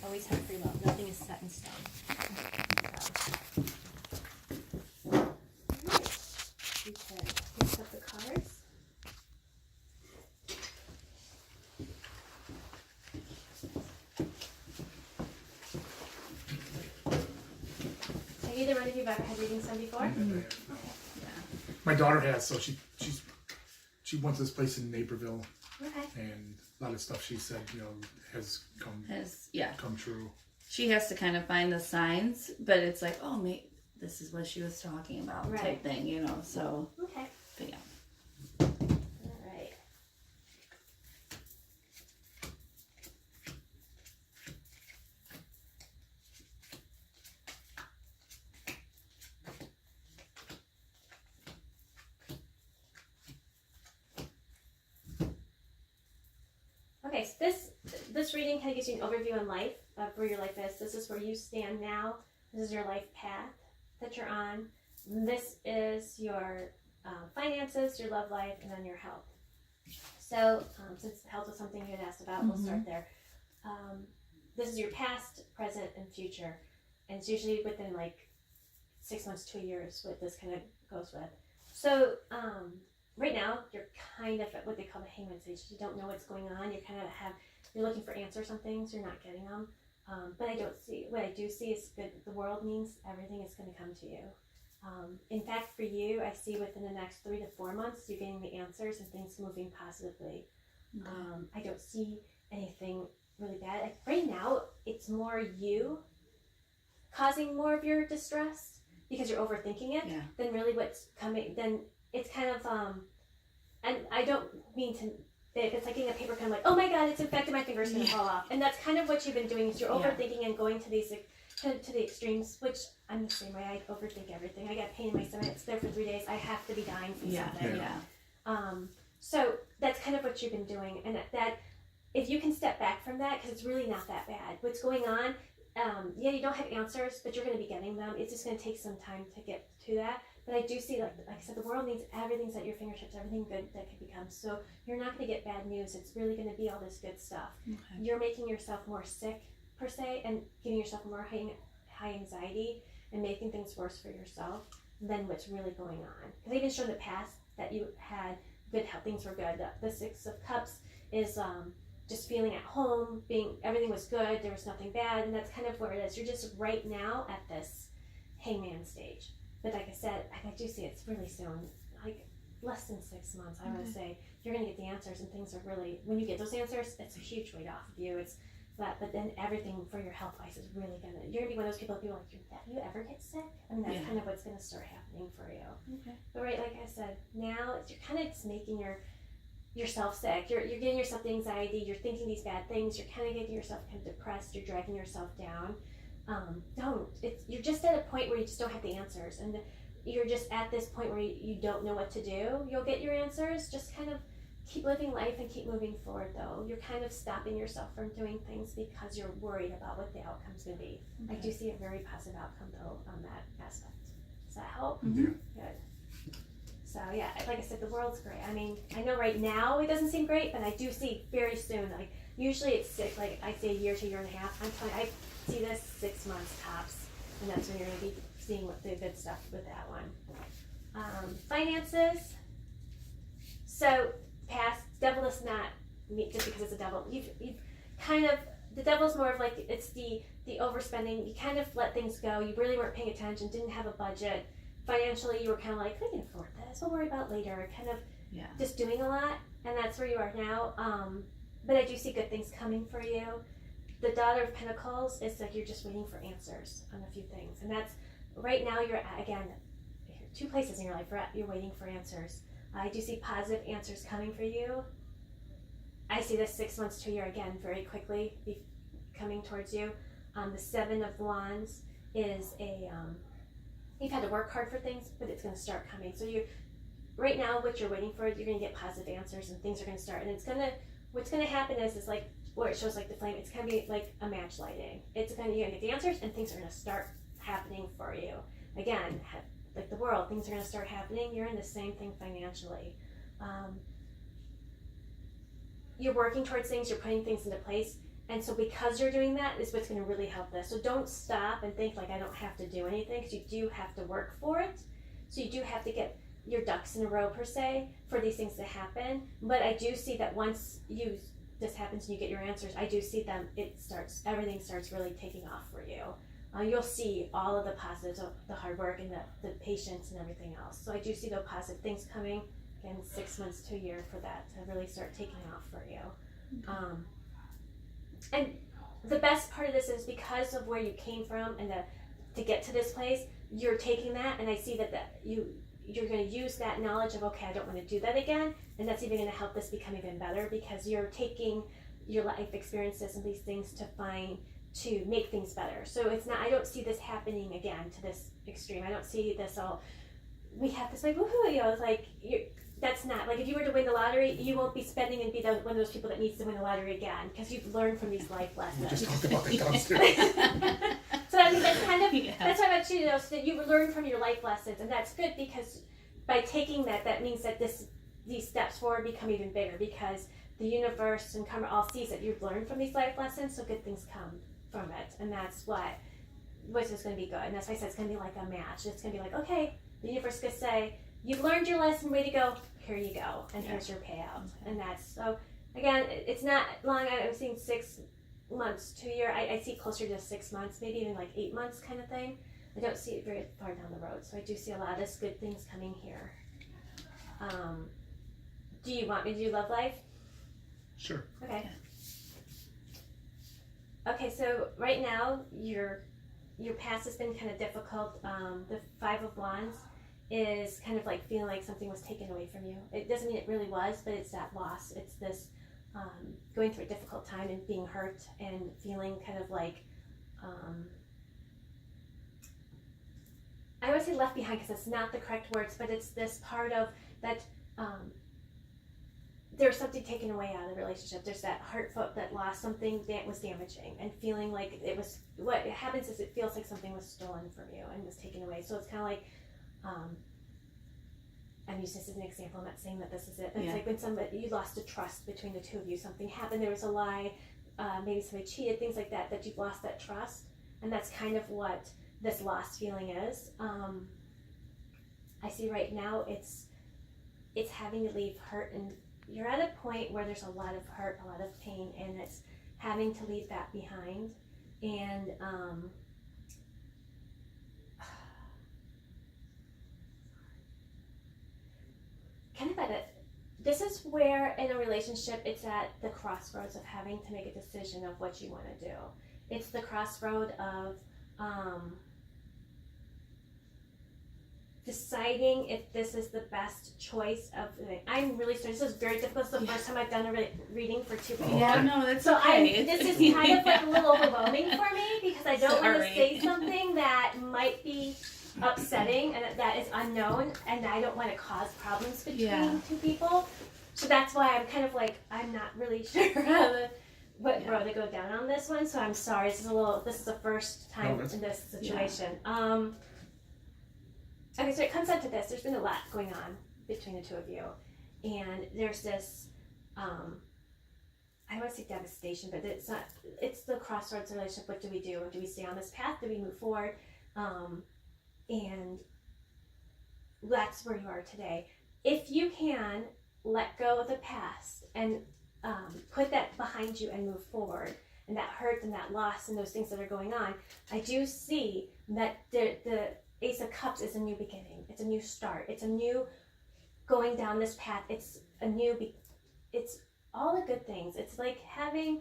always have free will. Nothing is set in stone. So. Alright. You can mix up the cards. Have either one of you ever had readings done before? Mm-hmm. Yeah. My daughter has, so she went to this place in Naperville, Okay. and a lot of stuff she said, has come true. She has to kind of find the signs, but it's like, oh, this is what she was talking about, Right. type thing, so, Okay. but yeah. Alright. Okay, so this reading kind of gives you an overview on life, of where your life is. This is where you stand now. This is your life path that you're on. This is your finances, your love life, and then your health. So, since health was something you had asked about, we'll start there. This is your past, present, and future. And it's usually within like 6 months to a year is what this kind of goes with. So, right now, you're kind of at what they call the hangman stage. You don't know what's going on. You're looking for answers on things. You're not getting them. But what I do see is good. The world means everything is going to come to you. In fact, for you, I see within the next 3 to 4 months, you're getting the answers and things moving positively. Okay. I don't see anything really bad. Like, right now, it's more you causing more of your distress because you're overthinking it Yeah. than really what's coming. Then it's kind of, and I don't mean to, it's like getting a paper cut, I'm like, oh my god, it's infected, my finger's gonna fall off. And that's kind of what you've been doing, is you're overthinking and going to these, to the extremes, which I'm the same way. I overthink everything. I get pain in my stomach, it's there for 3 days, I have to be dying from something. Yeah. So that's kind of what you've been doing, and that if you can step back from that, because it's really not that bad. What's going on, you don't have answers, but you're going to be getting them. It's just going to take some time to get to that. But I do see, like I said, the world needs everything's at your fingertips, everything good that can become. So you're not going to get bad news. It's really going to be all this good stuff. Okay. You're making yourself more sick, per se, and giving yourself more high anxiety and making things worse for yourself than what's really going on. Because even shown in the past that you had good health, things were good. The Six of Cups is just feeling at home, everything was good, there was nothing bad, and that's kind of where it is. You're just right now at this hangman stage. But like I said, I do see it's really soon, like less than 6 months, I want to say, you're going to get the answers, and things are really, when you get those answers, it's a huge weight off of you. It's that, but then everything for your health wise is really you're going to be one of those people like, you ever get sick? I mean, that's kind of what's going to start happening for you. Okay. But right, like I said, now you're kind of just making yourself sick. You're getting yourself the anxiety. You're thinking these bad things. You're kind of getting yourself kind of depressed. You're dragging yourself down. You're just at a point where you just don't have the answers, and you're just at this point where you don't know what to do. You'll get your answers. Just kind of keep living life and keep moving forward. Though you're kind of stopping yourself from doing things because you're worried about what the outcome's going to be. Okay. I do see a very positive outcome though on that aspect. Does that help? Yeah. Good. So yeah, like I said, the world's great. I mean, I know right now it doesn't seem great, but I do see very soon. Like usually it's like I say a year to a year and a half. I'm telling you, I see this 6 months tops, and that's when you're going to be seeing what the good stuff with that one. Finances. So past devil is not just because it's a devil. You've kind of, the devil's more of like, it's the overspending. You kind of let things go. You really weren't paying attention. Didn't have a budget. Financially, you were kind of like, we can afford this. We'll worry about later. Kind of just doing a lot, and that's where you are now. But I do see good things coming for you. The Daughter of Pentacles is like you're just waiting for answers on a few things, and that's right now. You're again 2 places in your life. You're waiting for answers. I do see positive answers coming for you. I see this 6 months to a year again very quickly coming towards you. The Seven of Wands is you've had to work hard for things, but it's going to start coming. So right now, what you're waiting for, you're going to get positive answers, and things are going to start. And what's going to happen is like where it shows like the flame. It's going to be like a match lighting. You're going to get the answers, and things are going to start happening for you. Again, like the world, things are going to start happening. You're in the same thing financially. You're working towards things. You're putting things into place, And so because you're doing that is what's going to really help this. So don't stop and think like I don't have to do anything, because you do have to work for it. So you do have to get your ducks in a row per se for these things to happen. But I do see that once this happens and you get your answers, I do see everything starts really taking off for you. You'll see all of the positives of the hard work and the patience and everything else. So I do see those positive things coming, again, 6 months to a year for that to really start taking off for you. And the best part of this is because of where you came from and to get to this place, you're taking that, and I see that you're going to use that knowledge of, okay, I don't want to do that again, and that's even going to help this become even better, because you're taking your life experiences and these things to make things better. So it's not, I don't see this happening again to this extreme. I don't see this all, we have this like, woohoo, it's like, that's not, like if you were to win the lottery, you won't be spending and be one of those people that needs to win the lottery again, because you've learned from these life lessons. We just talked about that downstairs. So I mean, that's kind of, that's what I want you to know, so that you learn from your life lessons, and that's good, because by taking that means that these steps forward become even bigger, because the universe and karma all sees that you've learned from these life lessons, so good things come from it, and that's which is going to be good. And that's why I said it's going to be like a match. It's going to be like, okay, the universe is going to say, you've learned your lesson, way to go, here you go, and here's your payout. And that's, so again, it's not long. I'm seeing 6 months to a year. I see closer to 6 months, maybe even like 8 months kind of thing. I don't see it very far down the road, so I do see a lot of this good things coming here. Do you want me to do love life? Sure. Okay. Okay, so right now your past has been kind of difficult. The 5 of Wands is kind of like feeling like something was taken away from you. It doesn't mean it really was, but it's that loss. It's this going through a difficult time and being hurt and feeling kind of like, I would say left behind, because it's not the correct words, but it's this part of that there's something taken away out of the relationship. There's that heartfelt, that lost something that was damaging, and feeling like it was, what happens is it feels like something was stolen from you and was taken away. So it's kind of like, I'm using this as an example, I'm not saying that this is it, but it's like when you lost the trust between the two of you, something happened, there was a lie, maybe somebody cheated, things like that you've lost that trust, and that's kind of what this lost feeling is. I see right now it's having to leave hurt, and you're at a point where there's a lot of hurt, a lot of pain, and it's having to leave that behind. And kind of at it, this is where in a relationship it's at the crossroads of having to make a decision of what you want to do. It's the crossroad of deciding if this is the best choice of. I'm really sorry. This is very difficult. It's the first time I've done a reading for 2 people. Yeah, no, that's so okay. This is kind of like a little overwhelming for me, because I don't want to say something that might be upsetting and that is unknown, and I don't want to cause problems between 2 people. So that's why I'm kind of like, I'm not really sure what road to go down on this one. So I'm sorry. This is the first time in this situation. Okay, so it comes down to this. There's been a lot going on between the 2 of you, and there's this, I don't want to say devastation, but it's not. It's the crossroads relationship. What do we do? Do we stay on this path? Do we move forward? And that's where you are today. If you can let go of the past and put that behind you and move forward, and that hurt and that loss and those things that are going on, I do see that the Ace of Cups is a new beginning. It's a new start. It's a new going down this path. It's a new, it's all the good things. It's like having,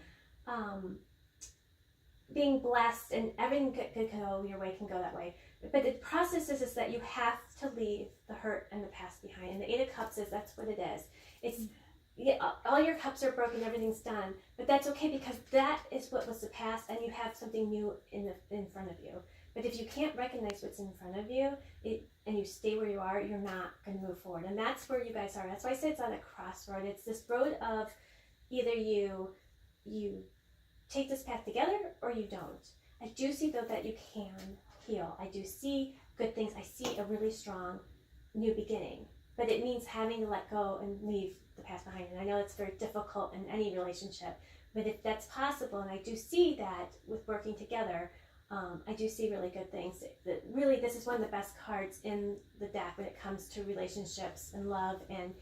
being blessed, and everything could go your way, can go that way. But the process is that you have to leave the hurt and the past behind. And the 8 of Cups that's what it is. It's, all your cups are broken, everything's done. But that's okay, because that is what was the past, and you have something new in front of you. But if you can't recognize what's in front of you, and you stay where you are, you're not going to move forward. And that's where you guys are. That's why I say it's on a crossroad. It's this road of either you take this path together or you don't. I do see, though, that you can heal. I do see good things. I see a really strong new beginning. But it means having to let go and leave the past behind. And I know it's very difficult in any relationship. But if that's possible, and I do see that with working together, I do see really good things. That really, this is one of the best cards in the deck when it comes to relationships and love and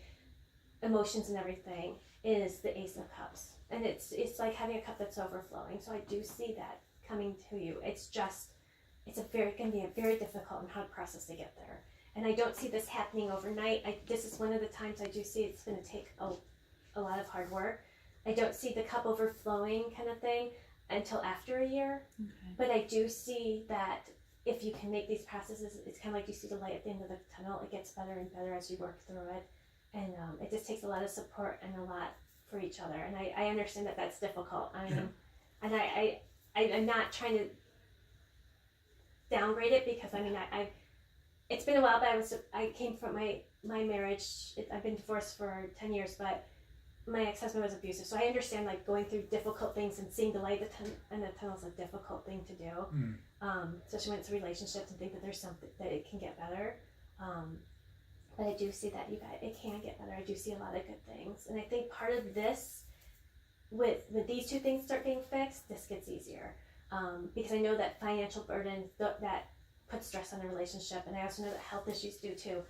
emotions and everything, is the Ace of Cups. And it's like having a cup that's overflowing. So I do see that coming to you. It's going to be a very difficult and hard process to get there. And I don't see this happening overnight. This is one of the times I do see it's going to take a lot of hard work. I don't see the cup overflowing kind of thing until after a year. Okay. But I do see that if you can make these processes, it's kind of like you see the light at the end of the tunnel. It gets better and better as you work through it. And it just takes a lot of support and a lot for each other. And I understand that that's difficult. And I'm not trying to downgrade it, because it's been a while, but I came from my marriage. I've been divorced for 10 years, but my ex-husband was abusive, so I understand like going through difficult things and seeing the light in the tunnel is a difficult thing to do. Especially when it's relationships and think that there's something that it can get better. But I do see that it can get better. I do see a lot of good things, and I think part of this, when these two things start being fixed, this gets easier. Because I know that financial burden that puts stress on a relationship, and I also know that health issues do too.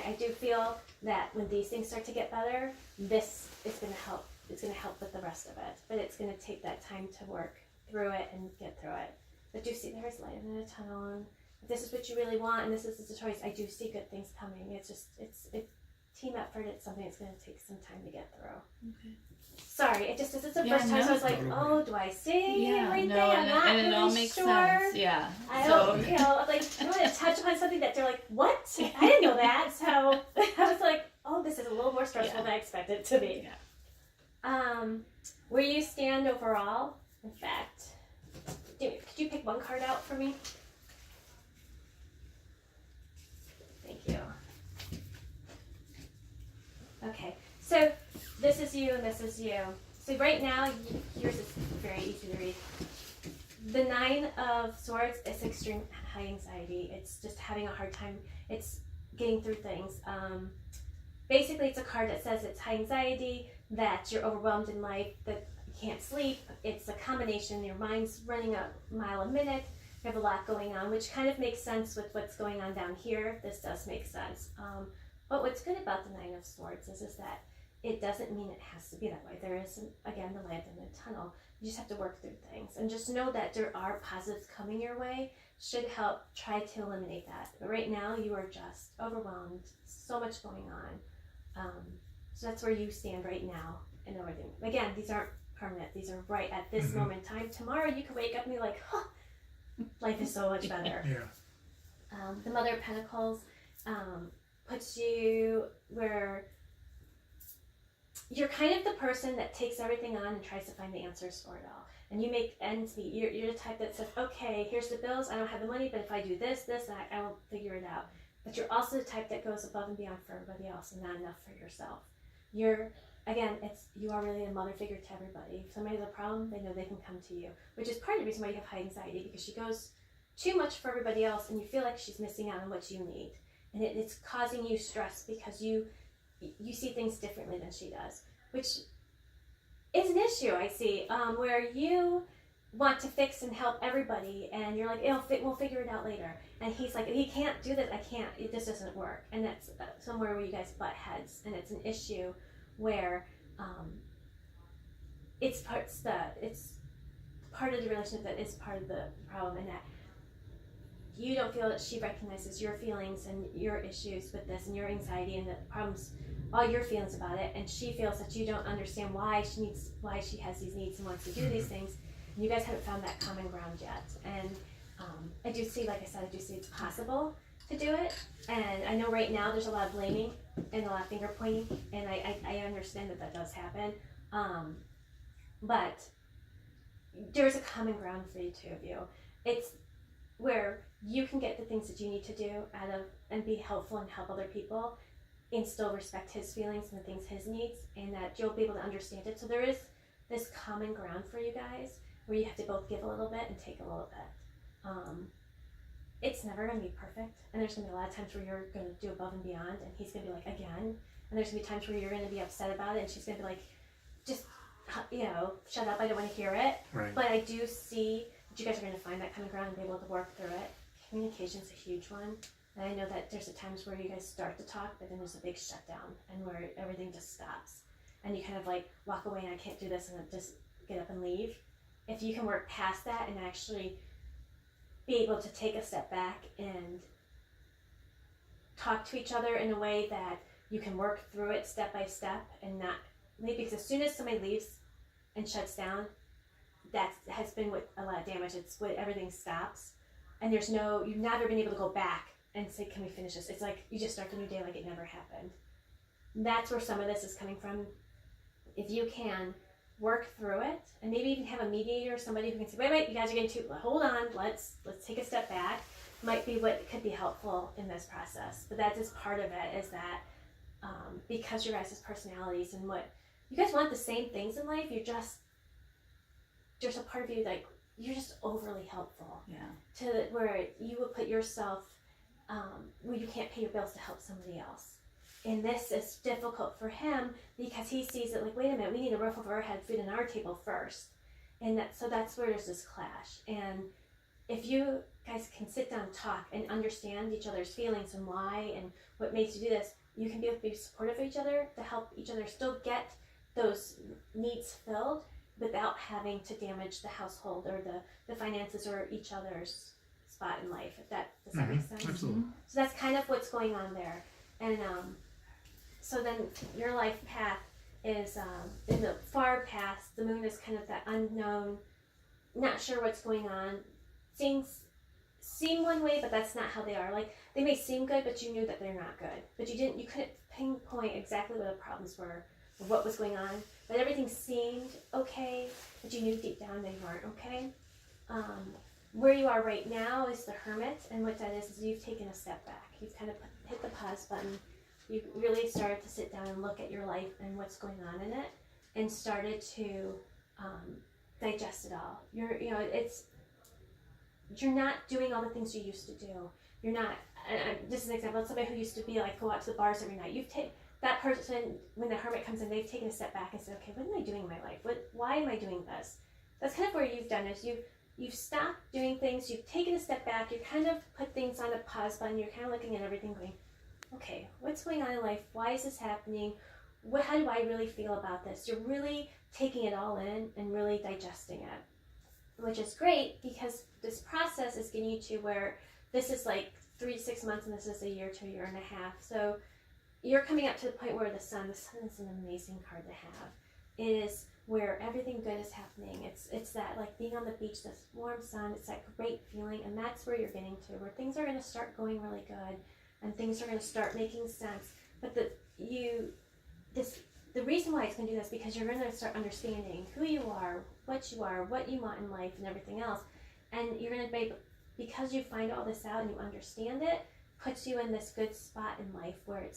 I do feel that when these things start to get better, this is going to help. It's going to help with the rest of it, but it's going to take that time to work through it and get through it. But do see there's light in the tunnel, and if this is what you really want, and this is the choice, I do see good things coming. It's team effort. It's something that's going to take some time to get through. Okay. Sorry, it's the first time, so I was like, oh, do I see everything? I'm not and really it all makes sure. sense. Yeah. I don't, like, I want to touch upon something that they're like, what? I didn't know that. So I was like, oh, this is a little more stressful than I expected it to be. Yeah. Where you stand overall, in fact, could you pick one card out for me? Thank you. Okay, so this is you and this is you. So right now, yours is very easy to read. The Nine of Swords is extreme high anxiety. It's just having a hard time. It's getting through things. Basically, it's a card that says it's high anxiety, that you're overwhelmed in life, that you can't sleep. It's a combination. Your mind's running a mile a minute. You have a lot going on, which kind of makes sense with what's going on down here. This does make sense. But what's good about the Nine of Swords is that it doesn't mean it has to be that way. There is, again, the light in the tunnel. You just have to work through things. And just know that there are positives coming your way. Should help try to eliminate that. But right now, you are just overwhelmed. So much going on. So that's where you stand right now in everything. Again, these aren't permanent. These are right at this moment in time. Tomorrow, you could wake up and be like, huh, life is so much better. The Mother of Pentacles puts you where you're kind of the person that takes everything on and tries to find the answers for it all. And you make ends meet. You're the type that says, okay, here's the bills. I don't have the money, but if I do this, I will figure it out. But you're also the type that goes above and beyond for everybody else and not enough for yourself. You are really a mother figure to everybody. If somebody has a problem, they know they can come to you, which is part of the reason why you have high anxiety, because she goes too much for everybody else and you feel like she's missing out on what you need. And it's causing you stress because you see things differently than she does, which is an issue, I see, where you want to fix and help everybody, and you're like, we'll figure it out later. And he's like, he can't do this, it just doesn't work. And that's somewhere where you guys butt heads, and it's an issue where it's part of the relationship that is part of the problem, and that you don't feel that she recognizes your feelings and your issues with this and your anxiety and the problems, all your feelings about it, and she feels that you don't understand why she has these needs and wants to do these things, and you guys haven't found that common ground yet. And I do see, like I said, it's possible to do it, and I know right now there's a lot of blaming and a lot of finger pointing, and I understand that does happen, but there's a common ground for the two of you. It's where you can get the things that you need to do and be helpful and help other people, and still respect his feelings and the things his needs, and that you'll be able to understand it. So there is this common ground for you guys where you have to both give a little bit and take a little bit. It's never going to be perfect, and there's going to be a lot of times where you're going to do above and beyond, and he's going to be like, again, and there's going to be times where you're going to be upset about it, and she's going to be like, just shut up, I don't want to hear it. Right. But I do see that you guys are going to find that common ground and be able to work through it. Communication's a huge one. And I know that there's times where you guys start to talk, but then there's a big shutdown and where everything just stops. And you kind of like walk away and I can't do this and just get up and leave. If you can work past that and actually be able to take a step back and talk to each other in a way that you can work through it step by step and not, maybe because as soon as somebody leaves and shuts down, that has been what a lot of damage. It's what everything stops. And you've never been able to go back and say, can we finish this? It's like you just start the new day like it never happened. That's where some of this is coming from. If you can work through it and maybe even have a mediator or somebody who can say, wait, you guys are getting too, hold on, let's take a step back, might be what could be helpful in this process. But that is part of it, is that because your guys' personalities and what you guys want the same things in life, there's a part of you like you're just overly helpful. Yeah. To where you would put yourself where you can't pay your bills to help somebody else. And this is difficult for him because he sees it like, wait a minute, we need a roof over our head, food on our table first. And that's where there's this clash. And if you guys can sit down and talk and understand each other's feelings and why and what makes you do this, you can be supportive of each other to help each other still get those needs filled without having to damage the household or the finances or each other's spot in life. Does that make sense? Absolutely. So that's kind of what's going on there. And so then your life path is in the far past. The moon is kind of that unknown, not sure what's going on. Things seem one way, but that's not how they are. Like they may seem good, but you knew that they're not good. But you couldn't pinpoint exactly what the problems were or what was going on. But everything seemed okay, but you knew deep down they weren't okay. Where you are right now is the Hermit, and what that is you've taken a step back. You've kind of hit the pause button. You really started to sit down and look at your life and what's going on in it, and started to digest it all. You're not doing all the things you used to do. You're not. This is an example. Somebody who used to be like go out to the bars every night. That person, when the Hermit comes in, they've taken a step back and said, okay, what am I doing in my life? Why am I doing this? That's kind of where you've done is you've stopped doing things. You've taken a step back. You kind of put things on a pause button. You're kind of looking at everything, going, okay, what's going on in life? Why is this happening? How do I really feel about this? You're really taking it all in and really digesting it, which is great because this process is getting you to where this is like 3 to 6 months and this is a year to a year and a half. So you're coming up to the point where the sun is an amazing card to have. It is where everything good is happening. It's that like being on the beach, this warm sun, it's that great feeling, and that's where you're getting to, where things are going to start going really good and things are going to start making sense. But the reason why it's going to do this is because you're going to start understanding who you are, what you want in life and everything else. And you're going to be, because you find all this out and you understand it, puts you in this good spot in life where it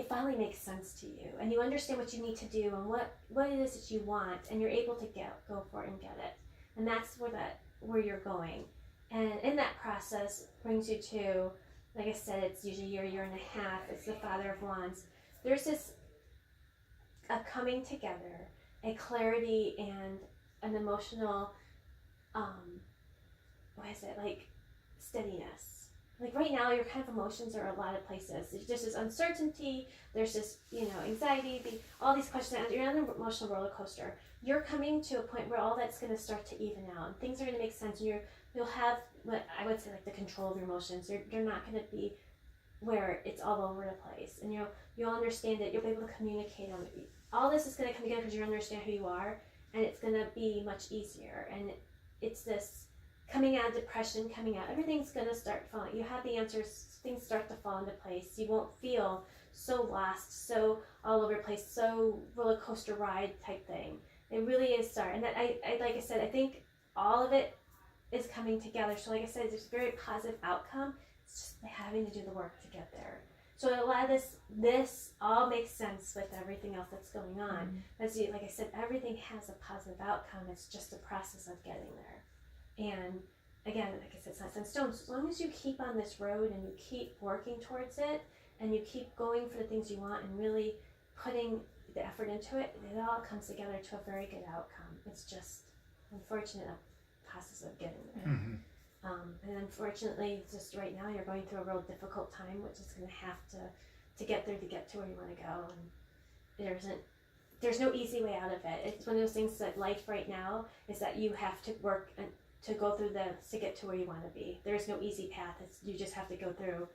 finally makes sense to you and you understand what you need to do and what it is that you want, and you're able to go for it and get it. And that's where you're going. And in that process brings you to, like I said, it's usually a year and a half. It's the Father of Wands. There's a coming together, a clarity and an emotional, like steadiness. Like right now, your kind of emotions are a lot of places. There's just this uncertainty. There's this, anxiety. All these questions. You're on an emotional roller coaster. You're coming to a point where all that's going to start to even out, and things are going to make sense. And you'll have what I would say like the control of your emotions. They're not going to be where it's all over the place, and you'll understand it. You'll be able to communicate on it. All this is going to come together because you understand who you are, and it's going to be much easier. And it's this coming out of depression, everything's going to start falling. You have the answers, things start to fall into place. You won't feel so lost, so all over the place, so roller coaster ride type thing. It really is starting. And that I like I said, I think all of it is coming together. So like I said, there's a very positive outcome. It's just having to do the work to get there. So a lot of this all makes sense with everything else that's going on. Mm-hmm. Like I said, everything has a positive outcome. It's just a process of getting there. And again, like I said, it's not set in stone. So as long as you keep on this road and you keep working towards it and you keep going for the things you want and really the effort into it, it all comes together to a very good outcome. It's just unfortunate process of getting there. Mm-hmm. And unfortunately, just right now, you're going through a real difficult time, which is going to have to get there to get to where you want to go. And there's no easy way out of it. It's one of those things that life right now is that you have to work and to go through to get to where you want to be. There's no easy path. You just have to go through,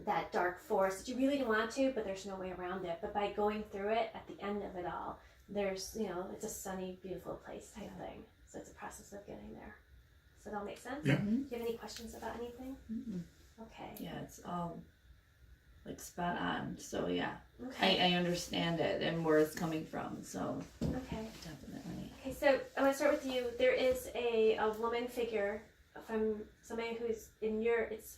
that dark forest that you really don't want to, but there's no way around it. But by going through it, at the end of it all, there's, it's a sunny, beautiful place type thing. So it's a process of getting there. So that all make sense? Yeah. Mm-hmm. Do you have any questions about anything? Mm-mm. Okay. Yeah, it's all like spot on. So yeah, Okay. I understand it and where it's coming from. So Okay. definitely. Okay, so I want to start with you. There is a woman figure from somebody who's in it's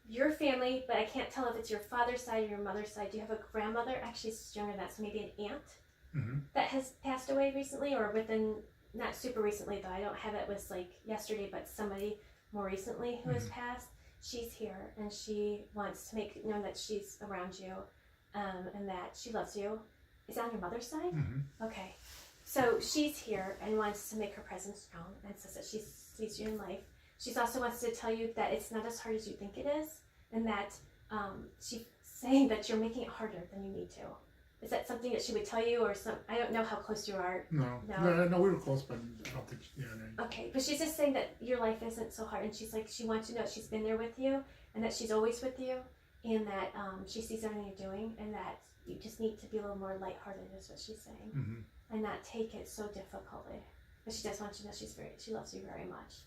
your family, but I can't tell if it's your father's side or your mother's side. Do you have a grandmother? Actually, it's younger than that, so maybe an aunt Mm-hmm. that has passed away recently, or within, not super recently though. I don't have it was like yesterday, but somebody more recently who has passed. She's here, and she wants to make known that she's around you, and that she loves you. Is that on your mother's side? Mm-hmm. Okay. So she's here and wants to make her presence known and says that she sees you in life. She also wants to tell you that it's not as hard as you think it is, and that she's saying that you're making it harder than you need to. Is that something that she would tell you, or some? I don't know how close you are. No, we were close, but I don't think. No. Okay, but she's just saying that your life isn't so hard, and she's like, she wants you to know she's been there with you, and that she's always with you, and that she sees everything you're doing, and that you just need to be a little more lighthearted, is what she's saying, Mm-hmm. and not take it so difficultly. But she does want you to know she loves you very much.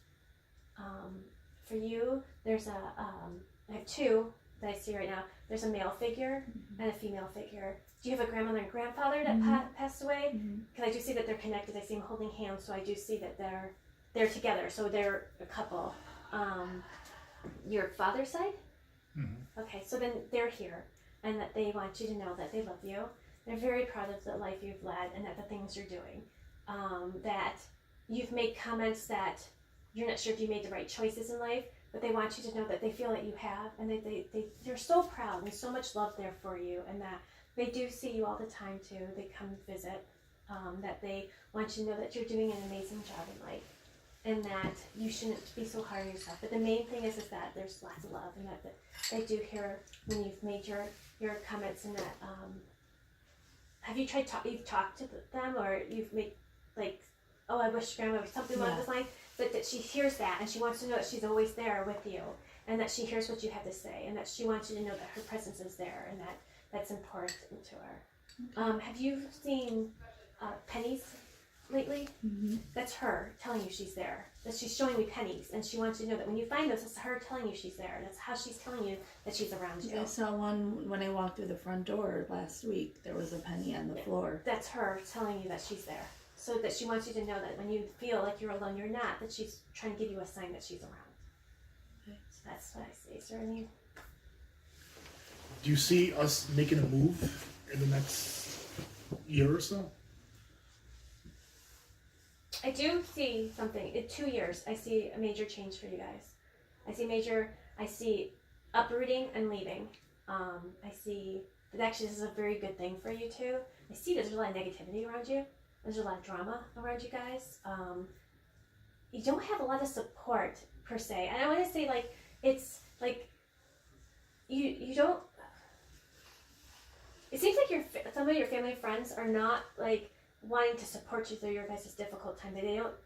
For you, there's I have two that I see right now. There's a male figure and a female figure. Do you have a grandmother and grandfather that passed away? Because I do see that they're connected. I see them holding hands, so I do see that they're together. So they're a couple. Your father's side? Mm-hmm. Okay, so then they're here, and that they want you to know that they love you. They're very proud of the life you've led and that the things you're doing. That you've made comments that you're not sure if you made the right choices in life, but they want you to know that they feel that you have, and that they're so proud and so much love there for you, and that they do see you all the time too. They come visit. That they want you to know that you're doing an amazing job in life, and that you shouldn't be so hard on yourself. But the main thing is that there's lots of love, and that they do hear when you've made your comments, and that have you tried you've talked to them, or you've made like, oh, I wish grandma was something along those lines, but that she hears that, and she wants to know that she's always there with you, and that she hears what you have to say, and that she wants you to know that her presence is there, and that that's important to her. Have you seen pennies lately? Mm-hmm. That's her telling you she's there. That she's showing me pennies, and she wants you to know that when you find those, it's her telling you she's there. That's how she's telling you that she's around you. I saw one when I walked through the front door last week. There was a penny on the floor. That's her telling you that she's there. So that she wants you to know that when you feel like you're alone, you're not. That she's trying to give you a sign that she's around. Okay. So that's what I see. Is there any? Do you see us making a move in the next year or so? I do see something. In 2 years, I see a major change for you guys. I see uprooting and leaving. I see, but actually this is a very good thing for you too. I see there's a lot of negativity around you. There's a lot of drama around you guys. You don't have a lot of support per se. And I want to say like, it's like, you don't, it seems like some of your family and friends are not like wanting to support you through your guys' difficult time.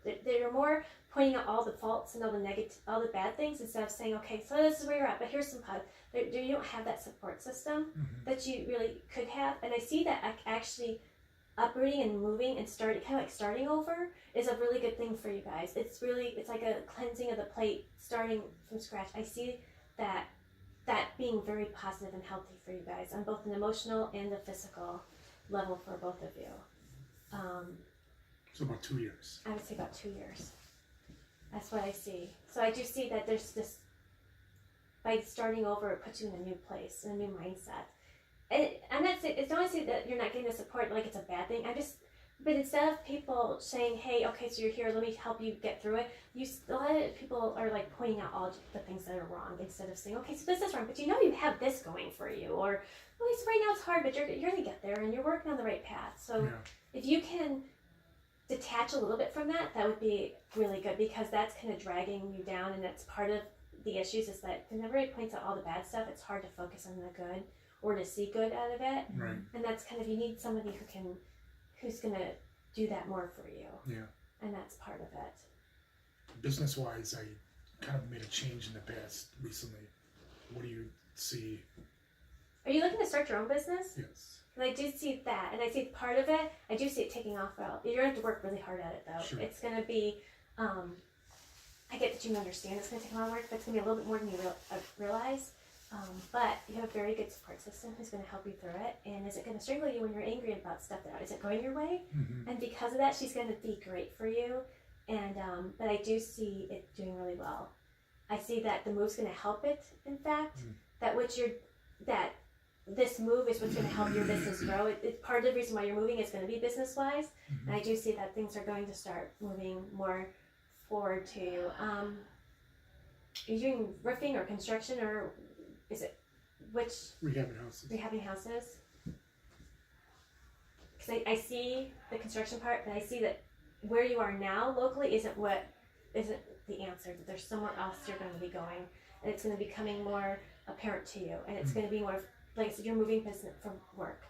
They're more pointing out all the faults and all the bad things, instead of saying, okay, so this is where you're at, but here's some help. You don't have that support system that you really could have. And I see that actually uprooting and moving and starting over is a really good thing for you guys. It's like a cleansing of the plate, starting from scratch. I see that being very positive and healthy for you guys on both an emotional and a physical level for both of you. So about 2 years. I would say about 2 years. That's what I see. So I do see that there's this, by starting over, it puts you in a new place, in a new mindset. And I'm not saying, it's not saying that you're not getting the support like it's a bad thing. But instead of people saying, "Hey, okay, so you're here. Let me help you get through it," a lot of people are like pointing out all the things that are wrong instead of saying, "Okay, so this is wrong, but you have this going for you," or "Okay, so right now it's hard, but you're gonna get there, and you're working on the right path." So Yeah. if you can detach a little bit from that, that would be really good, because that's kind of dragging you down, and that's part of the issues is that whenever it points out all the bad stuff, it's hard to focus on the good or to see good out of it. Right. And that's kind of, you need somebody who's gonna do that more for you. Yeah. And that's part of it. Business wise, I kind of made a change in the past recently. What do you see? Are you looking to start your own business? Yes. And I do see that, and I see part of it. I do see it taking off well. You're gonna have to work really hard at it, though. Sure. It's gonna be. I get that you understand it's gonna take a lot of work, but it's gonna be a little bit more than you realize. But you have a very good support system who's gonna help you through it. And is it gonna strangle you when you're angry about stuff that is it going your way? Mm-hmm. And because of that, she's gonna be great for you. And but I do see it doing really well. I see that the move's gonna help it. In fact, that this move is what's going to help your business grow. It's part of the reason why you're moving is going to be business-wise, and I do see that things are going to start moving more forward to you. Are you doing roofing or construction, or is it which Rehabbing houses. rehabbing houses? Because I see the construction part, but I see that where you are now locally isn't the answer. That there's somewhere else you're going to be going, and it's going to be becoming more apparent to you, and it's going to be more. Like I said, you're moving business from work,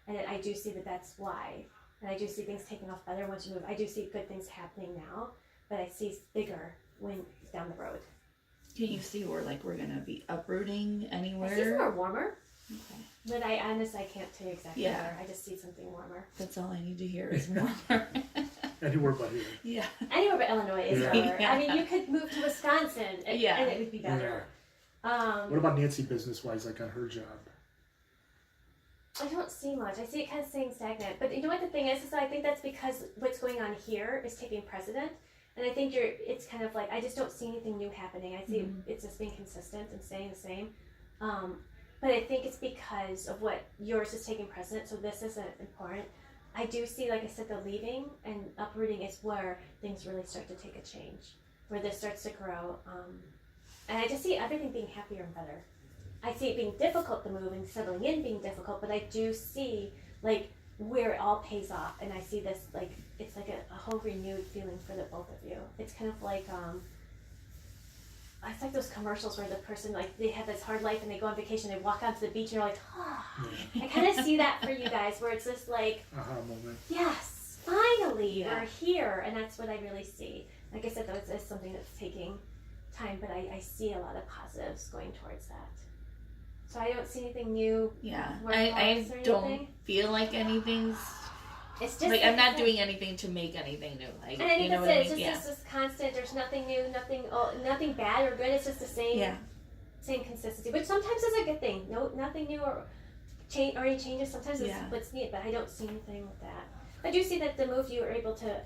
and I do see that that's why, and I do see things taking off better once you move. I do see good things happening now, but I see bigger when down the road. Can you see where like we're gonna be uprooting anywhere? I see somewhere warmer, Okay. but I honestly can't tell you exactly Yeah. where. I just see something warmer. That's all I need to hear is warmer. Anywhere but here. Yeah. Anywhere but Illinois is Yeah. warmer. Yeah. I mean, you could move to Wisconsin, Yeah. and it would be better. What about Nancy business wise, like on her job? I don't see much. I see it kind of staying stagnant. But you know what the thing is I think that's because what's going on here is taking precedent. And I think it's kind of like, I just don't see anything new happening. I see it's just being consistent and staying the same. But I think it's because of what yours is taking precedent, so this isn't important. I do see, like I said, the leaving and uprooting is where things really start to take a change, where this starts to grow. And I just see everything being happier and better. I see it being difficult to move and settling in being difficult, but I do see like where it all pays off, and I see this like it's like a whole renewed feeling for the both of you. It's kind of like it's like those commercials where the person like they have this hard life and they go on vacation, they walk onto the beach and you're like, I kind of see that for you guys, where it's just like, Aha moment. yes, finally Yeah. we're here, and that's what I really see. Like I said, though, it's something that's taking time, but I see a lot of positives going towards that. So I don't see anything new. Yeah. Work I loss or don't anything? feel like anything's It's just like I'm not doing anything to make anything new. Like And I think you know that's what I it. It's mean? just this constant. There's nothing new, nothing bad or good. It's just the same, Yeah. same consistency, which sometimes is a good thing. Nothing new or change or any changes. Sometimes Yeah. it's what's neat, but I don't see anything with that. I do see that the move you were able to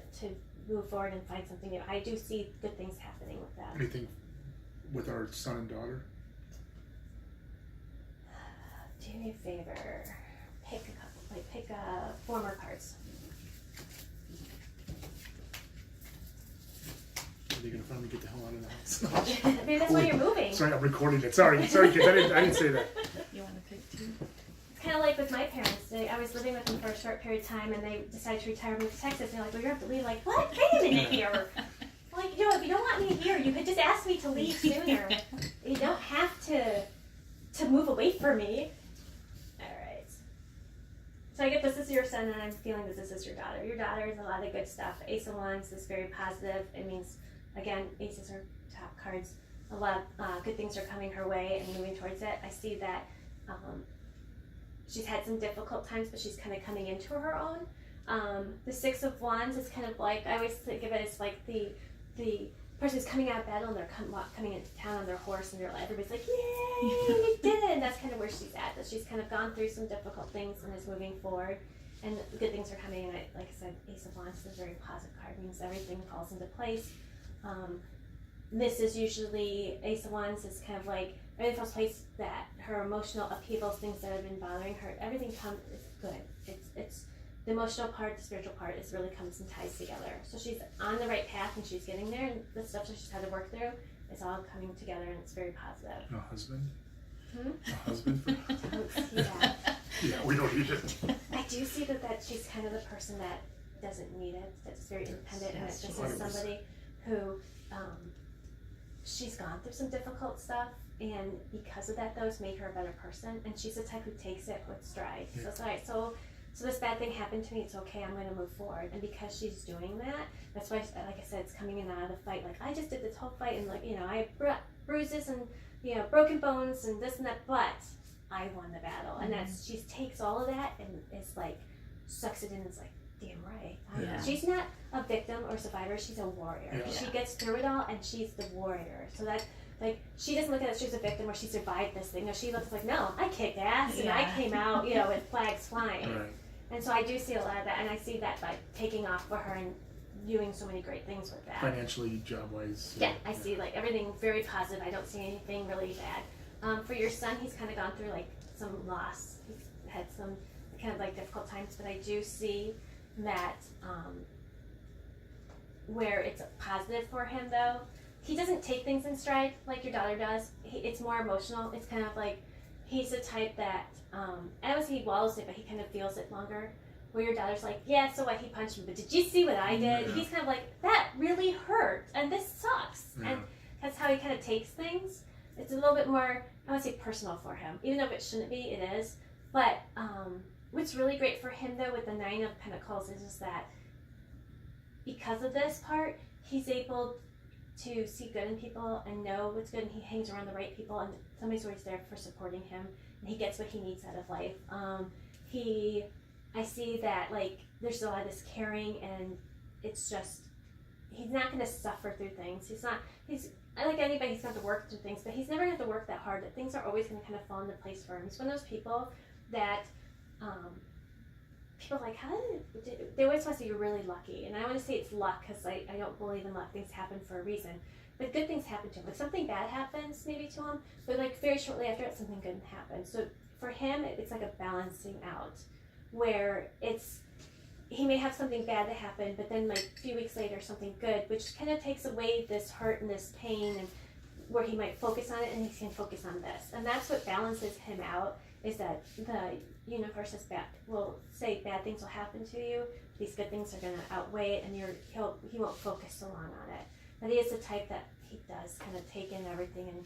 move forward and find something new. I do see good things happening with that. Anything with our son and daughter? Do me a favor. Pick a couple. Pick former cards. Are they gonna finally get the hell out of the house? Maybe that's why you're moving. Sorry, I'm recording it. Sorry, kids. I didn't say that. You want to pick two? It's kind of like with my parents. I was living with them for a short period of time, and they decided to retire and move to Texas. And they're like, "Well, you have to leave." Like, what? Wait a minute here. Like, if you don't want me here, you could just ask me to leave sooner. You don't have to move away from me. All right. So I get this is your son, and I'm feeling that this is your daughter. Your daughter is a lot of good stuff. Ace of Wands is very positive. It means, again, aces are top cards. A lot of good things are coming her way and moving towards it. I see that she's had some difficult times, but she's kind of coming into her own. The Six of Wands is kind of like, I always think of it as like the person who's coming out of battle and they're coming into town on their horse, and everybody's like, yay, you did it! And that's kind of where she's at. That she's kind of gone through some difficult things and is moving forward, and good things are coming. And like I said, Ace of Wands is a very positive card. It means everything falls into place. This is usually, Ace of Wands is kind of like everything falls into place, that her emotional upheavals, things that have been bothering her, everything is good. It's the emotional part, the spiritual part is really comes and ties together. So she's on the right path and she's getting there, and the stuff that she's had to work through is all coming together, and it's very positive. A husband? Hmm? A husband for Don't see that. Yeah, we don't need it. I do see that she's kind of the person that doesn't need it, that's very independent, and Yes, that this 100%. is somebody who, she's gone through some difficult stuff, and because of that, though, it's made her a better person, and she's the type who takes it with stride. So it's alright, so this bad thing happened to me, it's okay, I'm gonna move forward, and because she's doing that, that's why, like I said, it's coming in and out of the fight, like, I just did this whole fight, and like, you know, I have bruises, and, you know, broken bones, and this and that, but I won the battle, and that's, she takes all of that, and it's like, sucks it in, and it's like, damn right. Yeah. She's not a victim or survivor, she's a warrior. Yeah. She gets through it all, and she's the warrior. So that, like, she doesn't look at it as she's a victim or she survived this thing. No, she looks like, no, I kicked ass, and I Yeah. came out, you know, with flags flying. Right. And so I do see a lot of that, and I see that by taking off for her and doing so many great things with that. Financially, job wise. Yeah, I see like everything very positive. I don't see anything really bad. For your son, he's kind of gone through like some loss. He's had some kind of like difficult times, but I do see that where it's positive for him though. He doesn't take things in stride like your daughter does. It's more emotional. It's kind of like he's the type that I don't say he wallows it, but he kind of feels it longer. Where your daughter's like, yeah, so what? He punched me, but did you see what I did? Yeah. He's kind of like, that really hurt, and this sucks. Yeah. And that's how he kind of takes things. It's a little bit more, I would say, personal for him, even though it shouldn't be. It is. But what's really great for him though with the Nine of Pentacles is that because of this part, he's able to see good in people and know what's good, and he hangs around the right people, and somebody's always there for supporting him, and he gets what he needs out of life. I see that like there's a lot of this caring, and it's just he's not going to suffer through things. He's like anybody, he's going to have to work through things, but he's never going to have to work that hard. That things are always going to kind of fall into place for him. He's one of those people that people are like, how did they always want to say you're really lucky, and I want to say it's luck because I don't believe in luck. Things happen for a reason, but good things happen to him. Like something bad happens maybe to him, but like very shortly after it, something good happens. So for him, it's like a balancing out, where he may have something bad that happen, but then like a few weeks later something good, which kind of takes away this hurt and this pain, and where he might focus on it and he can focus on this, and that's what balances him out. Is that the universe is bad? Will say bad things will happen to you. These good things are going to outweigh it, and he won't focus so long on it. But he is the type that he does kind of take in everything, and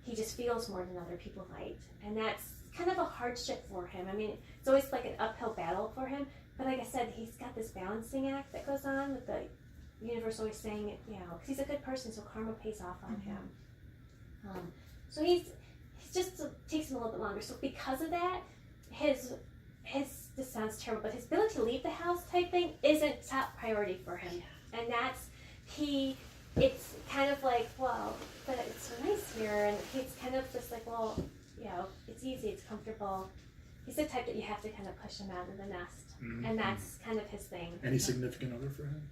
he just feels more than other people might, and that's kind of a hardship for him. I mean, it's always like an uphill battle for him. But like I said, he's got this balancing act that goes on with the universe always saying, you know, because he's a good person, so karma pays off on him. So he's just takes him a little bit longer. So because of that, his this sounds terrible, but his ability to leave the house type thing isn't top priority for him, and that's it's kind of like, well, but it's so nice here, and he's kind of just like, well, you know, it's easy, it's comfortable. He's the type that you have to kind of push him out of the nest, and that's kind of his thing. Any significant other for him?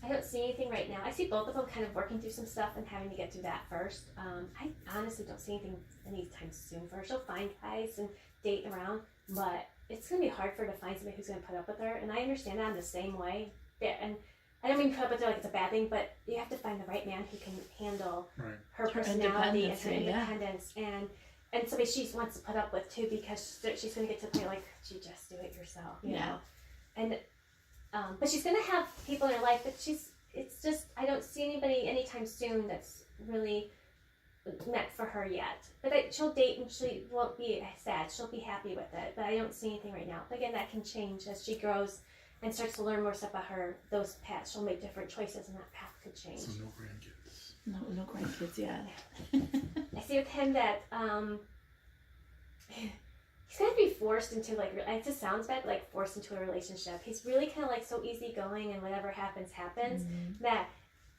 I don't see anything right now. I see both of them kind of working through some stuff and having to get through that first. I honestly don't see anything anytime soon for her. She'll find guys and date around, but it's going to be hard for her to find somebody who's going to put up with her. And I understand that in the same way. Yeah, and I don't mean put up with her like it's a bad thing, but you have to find the right man who can handle her personality and her independence. And somebody she wants to put up with too, because she's going to get to the point like, you just do it yourself, you know? And but she's gonna have people in her life, but it's just, I don't see anybody anytime soon that's really meant for her yet. But she'll date and she won't be sad, she'll be happy with it, but I don't see anything right now. But again, that can change as she grows and starts to learn more stuff about those paths. She'll make different choices and that path could change. So no grandkids. No grandkids yet. I see with him that he's gonna be forced into like, it just sounds bad, like forced into a relationship. He's really kind of like so easygoing, and whatever happens, that,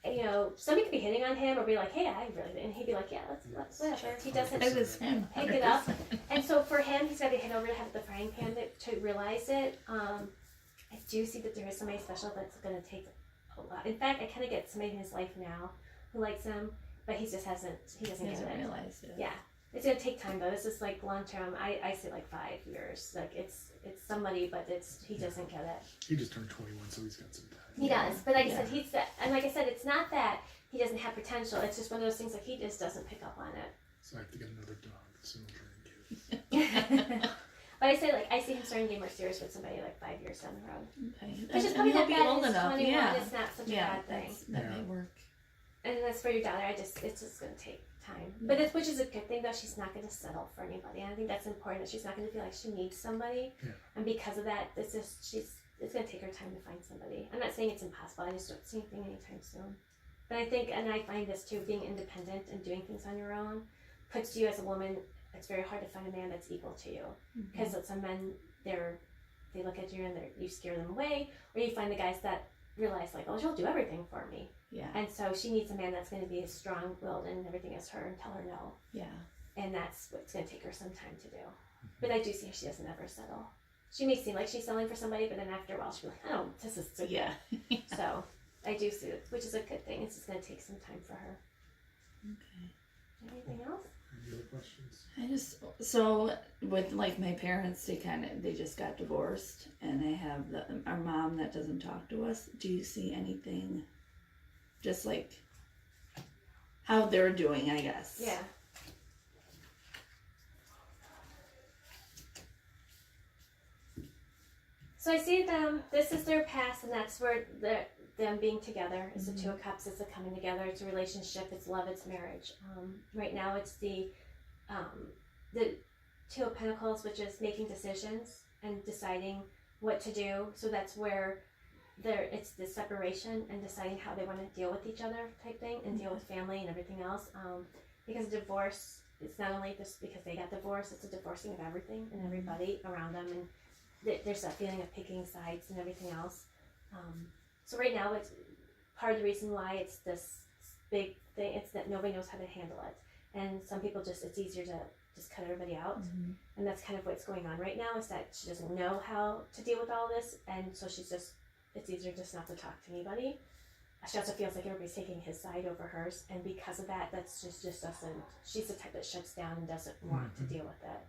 you know, somebody could be hitting on him or be like, hey, I really, and he'd be like, yeah, let's whatever. He doesn't It was him. pick it up. And so for him, he's gotta be hit over the head with the frying pan to realize it. I do see that there is somebody special that's gonna take a lot. In fact, I kind of get somebody in his life now who likes him, but he just hasn't, he doesn't get it. Realized it. Yeah. It's gonna take time though. This is like long term. I say like 5 years. Like it's somebody, but he doesn't get it. He just turned 21, so he's got some time. He does, but like I Yeah. said, and like I said, it's not that he doesn't have potential. It's just one of those things like he just doesn't pick up on it. So I have to get another dog, so I'll try and get. But I say like I see him starting to get more serious with somebody like 5 years down the road, Okay. which is And probably he'll not be bad. old He's enough. 21. Yeah. It's not such a Yeah, bad thing. that Yeah. may work. And as for your daughter, it's just gonna take time. But it's which is a good thing though. She's not gonna settle for anybody. And I think that's important. That she's not gonna feel like she needs somebody. Yeah. And because of that, it's gonna take her time to find somebody. I'm not saying it's impossible. I just don't see anything anytime soon. But I think, and I find this too, being independent and doing things on your own puts you as a woman. It's very hard to find a man that's equal to you because some men they look at you and you scare them away, or you find the guys that realize like, oh, she'll do everything for me. Yeah. And so she needs a man that's going to be as strong-willed and everything as her and tell her no. Yeah. And that's what's going to take her some time to do. But I do see she doesn't ever settle. She may seem like she's selling for somebody, but then after a while she'll be like, oh, this is so good. Yeah. So I do see it, which is a good thing. It's just going to take some time for her. Okay. Anything else? Any other questions? I just so with like my parents, they just got divorced, and I have our mom that doesn't talk to us. Do you see anything, just like how they're doing? I guess. Yeah. So I see them. This is their past, and that's where them being together is the Two of Cups. It's a coming together. It's a relationship. It's love. It's marriage. Right now, it's the Two of Pentacles, which is making decisions and deciding what to do. So that's where it's the separation and deciding how they want to deal with each other type thing, and deal with family and everything else. Because divorce, it's not only just because they got divorced, it's a divorcing of everything and everybody around them, and there's that feeling of picking sides and everything else. So right now, it's part of the reason why it's this big thing. It's that nobody knows how to handle it, and some people it's easier to just cut everybody out, and that's kind of what's going on right now. Is that she doesn't know how to deal with all this, and so it's easier just not to talk to anybody. She also feels like everybody's taking his side over hers, and because of that, that's just doesn't. She's the type that shuts down and doesn't want to deal with it.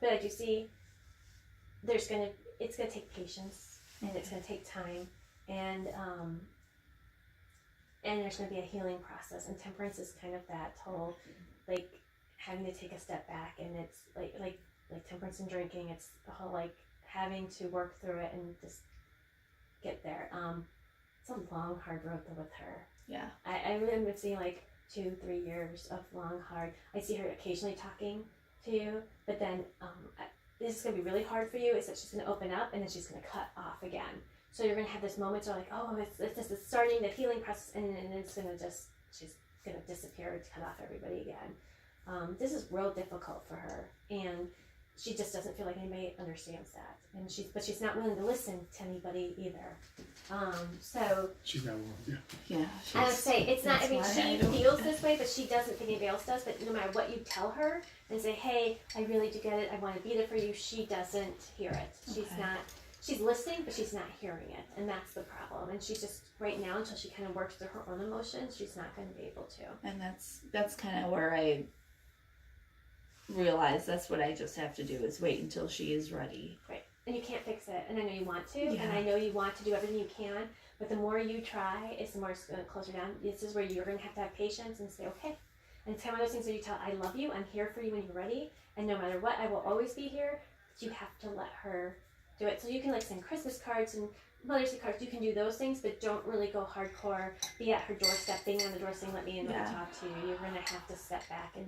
But I do see it's gonna take patience, and it's gonna take time, and there's gonna be a healing process. And temperance is kind of that whole like having to take a step back, and it's like temperance and drinking. It's the whole like having to work through it and just get there. It's a long, hard road though with her. Yeah. I really am seeing like 2-3 years of long, hard. I see her occasionally talking to you, but then this is gonna be really hard for you. Is that she's gonna open up and then she's gonna cut off again. So you're gonna have this moment where like, oh, it's starting the healing process, and it's gonna she's gonna disappear and cut off everybody again. This is real difficult for her, and she just doesn't feel like anybody understands that, and she's not willing to listen to anybody either. So She's not willing. Yeah. Yeah. I would say it's not. I that's mean, why she I don't- feels this way, but she doesn't think anybody else does. But no matter what you tell her and say, "Hey, I really do get it. I want to be there for you," she doesn't hear it. She's Okay. not. She's listening, but she's not hearing it, and that's the problem. And she's just right now, until she kind of works through her own emotions, she's not going to be able to. And that's kind of where I realize that's what I just have to do is wait until she is ready. Right. And you can't fix it. And I know you want to, Yeah. and I know you want to do everything you can. But the more you try, it's the more it's going to close her down. This is where you're going to have patience and say, okay. And it's kind of one of those things where you tell, I love you, I'm here for you when you're ready, and no matter what, I will always be here. But you have to let her do it. So you can like send Christmas cards and Mother's Day cards. You can do those things, but don't really go hardcore. Be at her doorstep, banging on the door saying, let me in, let me Yeah. talk to you. You're going to have to step back and